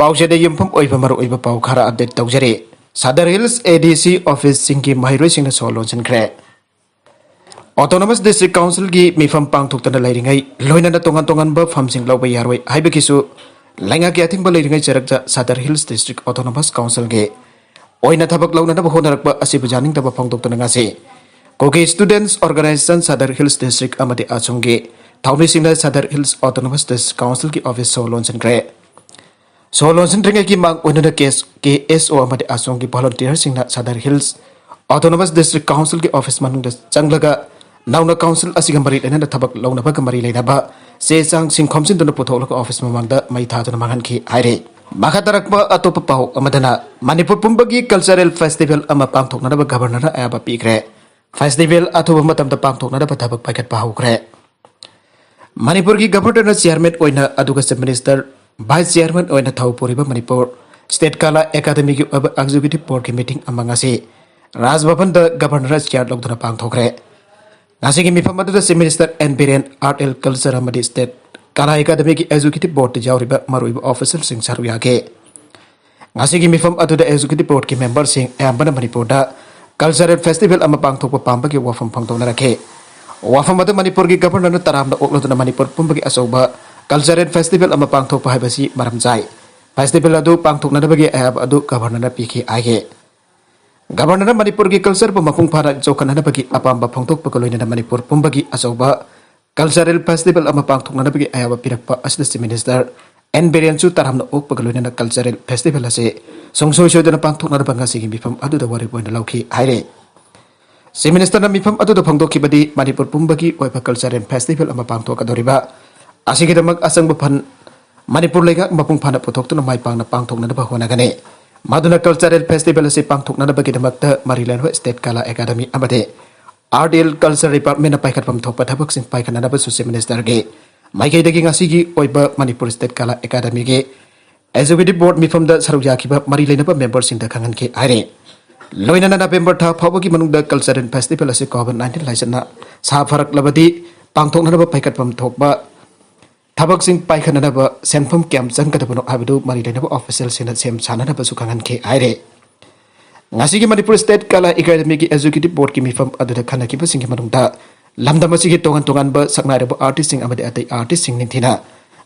पाउसेद युमफम ओइबा मरु ओइबा पाउ खरा अपडेट तौजरे Sadar hills ADC office Singh माहिरोइ सिंह सोलो चनख्रे ऑटोनोमस डिस्ट्रिक्ट काउंसिल की मिफम पांगथोक्तना लेरिङै लोइनाना तोंगान तोंगानबा फमसिंग लौबा यारोइ हाइबकिसु लाइङा की अथिंबा लेरिङै चरकजा सादर हिल्स डिस्ट्रिक्ट ऑटोनोमस काउंसिल के ओइना थबक लौनाना होनरकबा असिबु जानिंगतबा फोंदोक्तना ngasi कोके स्टूडेंट्स ऑर्गेनाइजेशन सादर हिल्स डिस्ट्रिक्ट अमदि आचुंगे थाउनिसिंगना सादर हिल्स ऑटोनोमस डिस्ट्रिक्ट काउंसिल की ऑफिस सोलोन चनख्रे सोलोन रिंग की मांग ओनना केस के एसओ अमदि आसोंग की वॉलंटियर सिंगना सदर हिल्स ऑटोनोमस डिस्ट्रिक्ट काउंसिल की ऑफिस मनुंग चंगलगा नाउना काउंसिल असिगा मरी लेना थबक लौनबा मरी लेनबा से चांग सिंह खमसिन दुन पुथोलक ऑफिस ममंगदा मई थादुना मांगनखि हाइरे माखा तरकबा अतोप पाउ अमदना मणिपुर पुंबगी कल्चरल फेस्टिवल अमा पांगथोकनबा गवर्नर आबा पीखरे फेस्टिवल अथुब मतमदा पांगथोकनबा थबक पाइखत पाहुखरे मणिपुर की गवर्नर चेयरमैन ओइना अदुगा चीफ मिनिस्टर वाइस चेयरमैन ओइना थाउपुरिबा मणिपुर स्टेट कला एकेडमी की एग्जीक्यूटिव बोर्ड की मीटिंग अमंगासी राजभवन द गवर्नर चेयर लौदुना पांगथोखरे ngasi की मिफम अदुदा chief minister N Biren art and culture अमदि स्टेट कला एकेडमी की एग्जीक्यूटिव बोर्ड ति जावरिबा मरुइबा ऑफिसर सिंह सारुयाके ngasi की मिफम अदुदा एग्जीक्यूटिव बोर्ड की मेंबर सिंह एम्बना मणिपुर दा कल्चरल फेस्टिवल अमा पांगथोकपा पांबा की वाफम फंगदोना रखे वाफम अदु मणिपुर की गवर्नर तरामदा ओक्लोदुना मणिपुर पुंबगी असौबा कल्चरल फेस्टिवल अमा पांगथोकपा हाइबसी मरम जाय फेस्टिवल अदु पांगथोकनबगी आयाब अदु गवर्नर पीखी आगे गवर्नर मणिपुर की कल्चर पर मपुंग फाना जोखननबगी अपाम्बा फोंथोकपा लोइना मणिपुर पुंबगी असौबा कल्चरल फेस्टिवल अमा पांगथोकनबगी आयाब पिरकपा असद चीफ मिनिस्टर एन बिरेनसु तरामना ओकपा लोइना कल्चरल फेस्टिवल असे सोंगसोय सोयदना पांगथोकनबा ngasi मिफम अदुदा वारि पोइना लौखि हाइरे चीफ मिनिस्टर मिफम अदुदा फोंदोखिबदी मणिपुर पुंबगी ओइबा कल्चरल फेस्टिवल अमा पांगथोकदोरिबा असिगिदमक असंग फन मणिपुर लेगा मपुंग फाना पुथोक्तुना माइ पांगना पांगथोकनबा होनागने मादुना कल्चरल फेस्टिवल से पांगथोकनबगीदमक्ता मरीलैन स्टेट कला एकेडमी अमदे आर्ट कल्चर डिपार्टमेंट पाइखतफम थोकपा थबकसिंग पाइखननबा चीफ मिनिस्टर के माइकैदगी ngasi ओइबा मणिपुर स्टेट कला एकेडमी के एग्जीक्यूटिव बोर्ड मिफम द सरुक याखिबा मरीलैनबा मेंबर सिंग द खंगनखे आइरे लोइनाना नवेम्बर था फावबगी मनुंगदा कल्चरल फेस्टिवल से कोविड-19 लाइसना सा फरकलबदी पांगथोकनबा पाइखतफम थोकबा थबक सिंह पाइखननबा सेनफम क्याम चंगदबनो हाबिदु मरीलैनबा ऑफिशियल सिना सेम साननबा सुखंगनखे आइरे ngasi की मणिपुर स्टेट कला एकेडमी की एग्जीक्यूटिव बोर्ड की मिफम अदुदा खनकिबा सिंह मनुंगदा लमदम असिगी तोंगन तोंगनबा सकनाइरबा आर्टिस्ट सिंह अमदे अतै आर्टिस्ट सिंह निथिना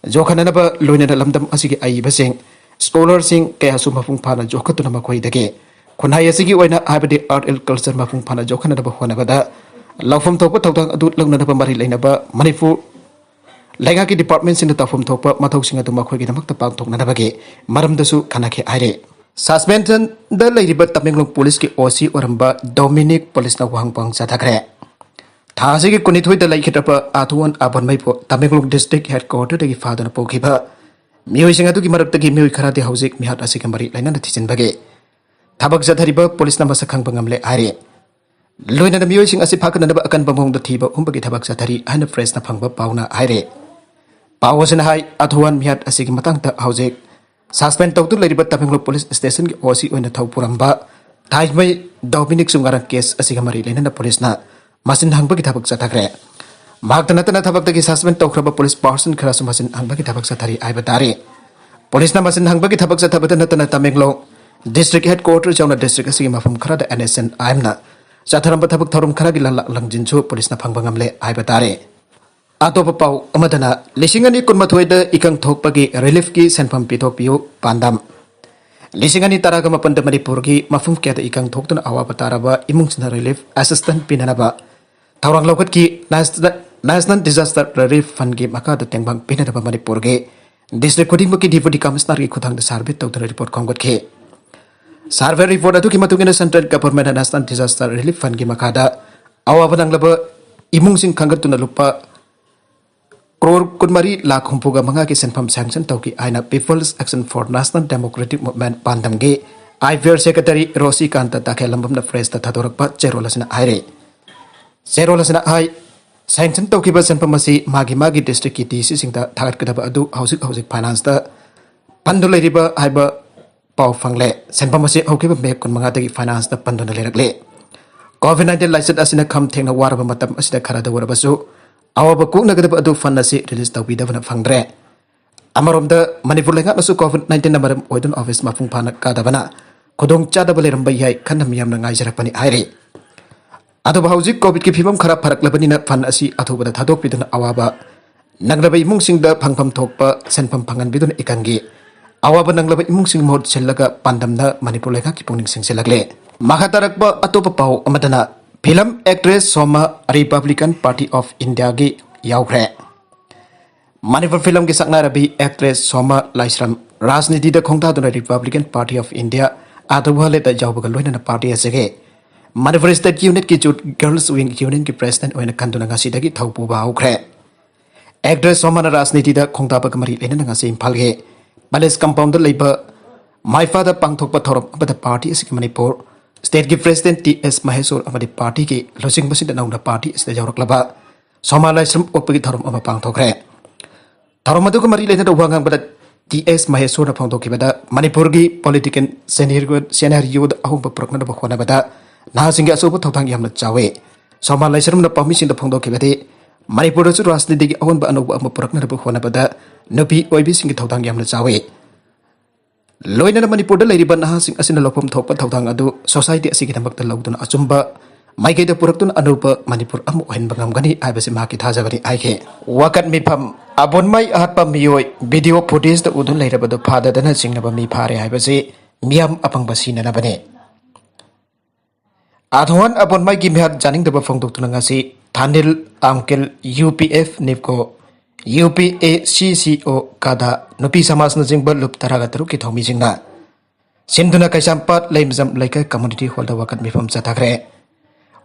जोखननबा लोइना लमदम असिगी आइबा सिंह स्कॉलर सिंह कयासु मफुंग फाना जोखतुना मखोइदगे खुनाय असिगी ओइना हाबिदि आर्ट एंड कल्चर मफुंग फाना जोखननबा होनबदा लौफम थोकपा थौतांग अदु लंगनबा मरीलैनबा मणिपुर लेगा की डिपार्टमेंट सिंह तफम थोकपा मथौसिंग अदु मखोइगिदमक्ता पांगथोकनबगे मरमदसु खनखे आइरे सस्पेंशन द लेरिबा तमिंगलोंग पुलिस की ओसी ओरंबा डोमिनिक पुलिस ना वहांगपंग जाथाखरे थासे की कुनिथोइ द लाइखितपा आथुवन आबनमैपो तमिंगलोंग डिस्ट्रिक्ट हेडक्वार्टर दगी फादन पोखिबा मियोइसिंग अदुगी मरक्तगी मियोइ खरादे हौजिक मिहात असिग मरी लाइना थिजिनबगे थबक जाथारिबा पुलिस ना मसखंग बंगमले आरे लोइना मियोइसिंग असि फाकननबा अकन बमोंग द थीबा उम्बगी थबक जाथारि हन फ्रेस ना फंगबा पाउना आरे पावसन हाई अथुवन मिहात असिगी मतंग द हौजिक सस्पेंड तौतु लेरिबा तमिंगलोंग पुलिस स्टेशन की ओसी ओइना थौपुरंबा थाइजमै डोमिनिक सुंगारंग केस असिगा मरी लेना पुलिस ना मसिन हंगबगी थबक जाथाखरे मागत नतना थबकदगी सस्पेंड तौखरबा पुलिस पर्सन खरासु मसिन हंगबगी थबक जाथारि आइबा तारे पुलिस ना मसिन हंगबगी थबक जाथाबदा नतना तमिंगलोंग डिस्ट्रिक्ट हेडक्वार्टर जाउना डिस्ट्रिक्ट असिगी मफम खरादा एनएसएन आइमना जाथारंबा थबक थौरम खरागी लंजिनसु पुलिस ना फंगबा ngamle आइबा तारे अतोप पाउ अमदना लिसिंगनी कुनमथोइद इकंग थोकपगी रिलीफ की सेनफम पिथोपियो पांदम लिसिंगनी तराग मपन मणिपुर की मफुम क्याद इकंग थोकतुना अवाब ताराबा इमुंगसना रिलीफ असिस्टेंट पिननबा थौरंग लौकत की नेशनल डिजास्टर रिलीफ फंड की मकाद तेंगबंग पिननबा मणिपुर के डिस्ट्रिक्ट खुदिंग की डिप्यूटी कमिश्नर की खुथांग सर्वे तौदना रिपोर्ट खोंगतखे सर्वे रिपोर्ट अदुकी मतुंगिना central government national disaster relief fund की मकादा अवाब नंगलब इमुंगसिंग खंगतुना लुपा करोड़ कुनमरी लाख हुंफुगा मंगा की सेंफम सैंक्शन तौकी आइना people's action for national democratic movement पांदमगे आईपीआर सेक्रेटरी रोसी कांता ताखेलंबम द फ्रेस तथादोरकपा चेरोलसना आइरे चेरोलसना आइ सैंक्शन तौकीबा सेंफम असी मागी मागी डिस्ट्रिक्ट की डीसी सिंगता थागतकदबा अदु हौजिक हौजिक फाइनेंस दा पंदु लेरिबा आइबा पाउ फंगले सेंफम असी हौकीबा मे कुनमंगा दगी फाइनेंस दा पंदुना लेरकले कोविड-19 लाइसेंस असिना खम थेंगना वारबा मतम असिदा खरादा वरबसु अवाब कुनगदब अदु फंड असी रिलीज तौबीदबना फंगद्रे अमरोमद मणिपुर लेंगानसु कोविड-19 मरम ओइदन ऑफिस मफुंग फाना कादबना खुदोंग चादब लेरंबा याय खन्ना मियामना ngaijरपनि हायरे अदब हौजिक कोविड की फिबम खरा फरकलबनिना फन असि अथुबदा थादोकपिदन अवाबा नंगलबा इमुंगसिंगदा फंगफम थोकपा सेनफम फंगनबिदन इकंगी अवाबा नंगलबा इमुंगसिंग मोद सेलगा पांडमना मणिपुर लेंगा की पुंगनिंग सिंगसेलगले मखातरकबा अतोप पाउ अमदना film actress Soma republican party of India की यावख्रे मणिपुर फिल्म की सकनारबी एक्ट्रेस सोमा लाइश्रम राजनीति द खोंगदादुना रिपब्लिकन पार्टी ऑफ इंडिया आदबहले द जावबगा लोइना पार्टी असगे मणिपुर स्टेट यूनिट की जुट गर्ल्स विंग यूनियन की प्रेसिडेंट ओइना खंदुना ngasi थौपुबा हौख्रे एक्ट्रेस सोमा राजनीति द खोंगदाबगा मरी लेना ngasi इम्फालगे पैलेस कंपाउंड लेबा माइफादा पांगथोकपा थौरम अबदा पार्टी असगे मणिपुर स्टेट की प्रेसिडेंट टी.एस. महेश्वर अमदी पार्टी की लोसिंगबसिदा नौना पार्टी असदा जावरकलबा सोमा लाइश्रम ओपगी थौरम अमा पांगथोकरे थौरम अदुग मरी लेना वांगांबदा टी.एस. महेश्वर फोंदोकिबदा मणिपुर की पॉलिटिकल सेनेरियो अहुब पुरकना होनाबदा नासिंग असोब थौथांग यामना चावे सोमा लाइश्रम पामिसिंग फोंदोकिबदे मणिपुर राजनीति की अहोनब अनौब अमा पुरकना होनाबदा नुपी ओइबिसिंग थौथांग यामना चावे लोइना मणिपुर लेरिबा नहासिंग असिना लोफम थोपा थौथांग अदु सोसाइटी असिगी दमकता लौदुना अचुंबा माइकेदा पुरक्तुना अनौब मणिपुर अमु ओहनबा ngamgani आइबसे माकी थाजबनि आइखे वाकत मिफम अबोनमाई अहतपा मियोय वीडियो फुटेज द उदुन लेरबदो फाददना सिंगनबा मी फारे आइबसे मियाम अपंगबा सिननबने आधोन अबोनमाई की मिहात जानिंगदबा फोंदोक्तुना ngasi थानिल आमकेल यूपीएफ निपको UPACCO kada nupi samas na jingba lup taraga taru ki thomi jingna sinduna kaisampat leimjam laika community hall da wakat mifam chathakre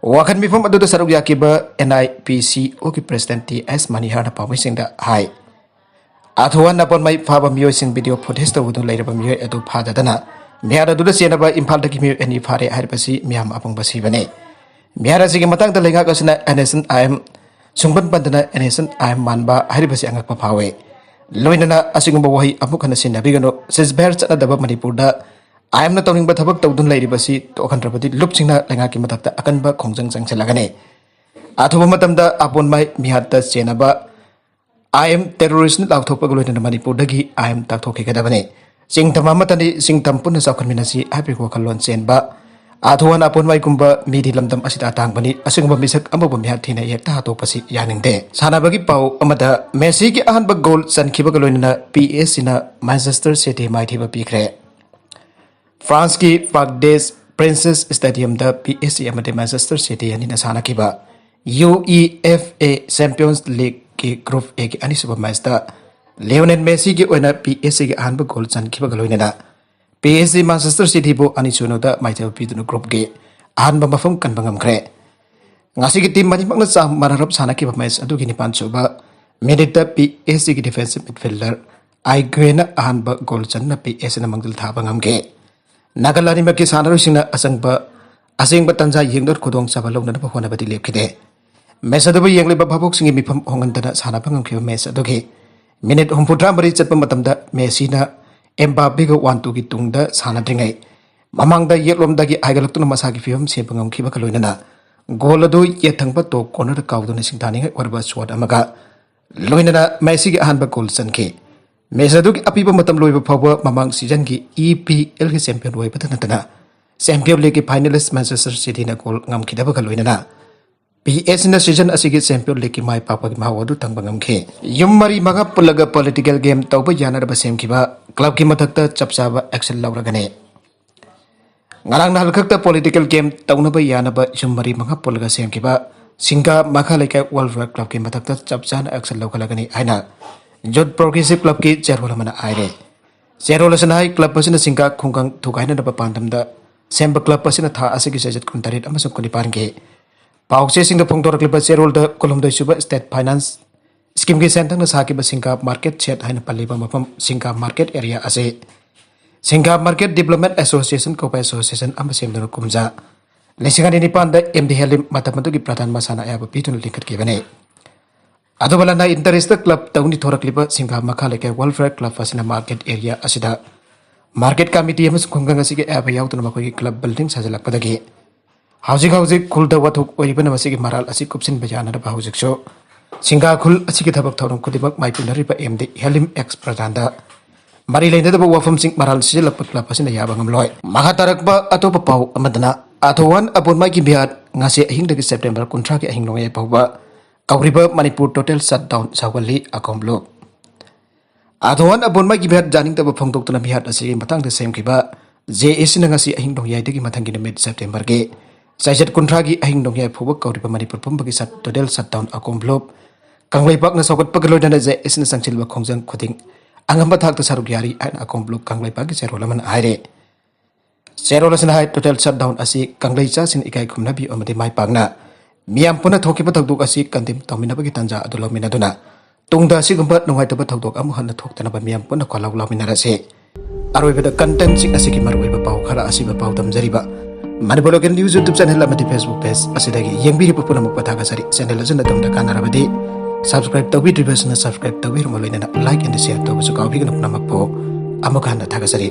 wakat mifam adu da saruk yakiba NIPCO ki president T.S. Manihar na pawai singda hai athuan na pon mai phaba miyoi sing video footage da udu leiraba miyoi adu phada dana miyara adu da senaba imphal da ki miyoi ani phare harbasi miyam apang basi bane miyara sigi matang da lenga kasina NSN IM सुंबन बंदना एनेसन आयम मानबा हरिबसी अंगक पावे लोइनना असिगुंबा वही अमुखना सिनबिगनो सिजबेर चनदबा मणिपुरदा आयमना तौनिंगबा थबक तौदुन लेरिबसी तोखनद्रबदी लुपसिंगना लेंगा की मथक्ता अकनबा खोंजंग जंगसलगने अथुबा मतमदा अपोनमाई मिहात्ता चेनबा आयम terrorist लाउथोपगा लोइनना मणिपुरदगी आयम ताकथोखिगदबने सिंगथमा मतनि सिंगथम पुन साखनमिनसी happy वखलोन चेनबा आधुवन अपोनवाई कुंबा मीदी लमदम असिदा तांगबनी असिगुंबा मिसक अमबो मिहा थिना येक्ता हातोपसी यानिंगदे सानाबगी पाउ अमदा मेसी की अहनबा गोल सनखिबगा लोइनना पीएससी ना मैनचेस्टर सिटी माइथिबा पीखरे फ्रांस की पार्क प्रिंसेस स्टेडियम दा पीएससी अमदे मैनचेस्टर सिटी यानी सानाकिबा UEFA चैंपियंस लीग की ग्रुप ए की अनिसुबा मैच दा लियोनेल मेसी की ओइना पीएससी की अहनबा गोल सनखिबगा लोइनना PSG मैनचेस्टर सिटी बो अनिचुनोदा माइथेल पीदुनु ग्रुप के अहनबा मफम कनबंगम खरे ngasi की टीम मनिमकना चा माररब सानाकिबा मैच अदुगी निपान सुबा मिनिट PSG की डिफेंसिव मिडफील्डर आइग्वेना अहनबा गोल चन्ना PSG ना मंगल थाबा ngamge नागालानी मके सानारुसिंगना असेंगबा तंजा येंगदर खुदोंग चाबा लौनना होनाबदि लेपखिदे मैच अदुबा येंगलेबा भाबोकसिंगी मिफम होंगनदना सानाबा ngamखिबा मैच अदुगी मिनिट 34 चतपा मतमदा मेसीना एम्बापे को 1-2 की तुंगदा सानाद्रिंगै ममांगदा येलोमदागी आइगलक्तुना मसागी फिल्म सेबंगम खिबका लोइनना गोल अदु येथंगबा तो कॉर्नर काउदुना सिंथानिंगै वरबा शॉट अमगा लोइनना मेसी की अहनबा गोल चनखे मैच अदुगी अपीबा मतम लोइबा फावबा ममांग सीजन की EPL की चैंपियन लोइबा तनतना चैंपियन लीग की फाइनलिस्ट मैनचेस्टर सिटी ना गोल ngamखिदबा लोइनना PS na season asigi champion league ki mai papa ki mahaw adu tangbangam khe yummari maga pulaga political game tawba yanarba semkiba club ki mathakta chapchaba action lawragane ngarang na halkhakta political game tawnaba yanaba yummari maga pulaga semkiba singa makha lekai world club ki mathakta chapchana action lawkalagani aina jod progressive club ki chairman mana aire chairman sanai club pasina singa khungkang thukaina na pandamda semba club pasina tha asigi sajat kuntarit amasuk kunipan ge पाउचे सिंग फोंदोरक्लिबा चेरोल द कोलमदोय सुबा state finance scheme की centre साकिबा Singa market set हाइन पल्लिबा मफम सिंगा market area असे सिंगा मार्केट डेवलपमेंट एसोसिएशन कोपा एसोसिएशन अम सेमदन कुमजा लेसिंगानि निपान द एमडी हेलिम मतमदु की प्रधान मसाना याब पितुन लिंकट केबने अदोबला ना इंटरेस्ट क्लब तौनी थोरक्लिबा सिंगा मखा लेके वेलफेयर क्लब फसिना मार्केट एरिया असिदा मार्केट कमिटी अमस खुंगंग असिगे एब याउतन मखोगी क्लब बिल्डिंग साजलकपदगी हौजिक खुलद वथुक ओइबन मसिगी मराल असि कुपसिन बजाना द हौजिक सो Singa khul asiki thabak thawrong kudimak mai punariba MD Helim X Pradanda Mari lainda ba wafam sing maral sila patla pasina yaba ngamloy mahatarak ba ato pa pau amadana athowan apun mai ki biat ngase ahing dagi September kuntra ki ahing nongye pauba kauriba Manipur total shutdown sawali akomblo athowan apun mai ki biat janing taba phongtok tuna biat asigi matang de sem kiba JS na ngasi ahing nongyai dagi matang ki mid September ge sajat kuntra ki ahing nongyai pauba kauriba Manipur pumbagi total shutdown akomblo kanglai pak na sokat pagaloy na JS na sangchil ba khongjang khuting angamba thak to saruk yari an akomblo kanglai pak ki serola man aire Serola sin hai total shutdown asi kanglai cha sin ikai khumna bi omade mai pagna miam puna thoki pa thokduk asi kantim tomina ba ki tanja adulo mina duna tungda si gumba nongai to ba thokduk am han thok tana ba miam puna kholau lau mina rase aroi ba content sing asi ki maroi ba pau khara asi ba pau dam jari ba mani bologen news YouTube channel amati Facebook page asi dagi yengbi ri puna muk patha ga sari channel jana dam da kanara ba di subscribe to bi na subscribe to bi rumalo na like and share to ba su ka bi gna puna mak po amuk han tha ga sari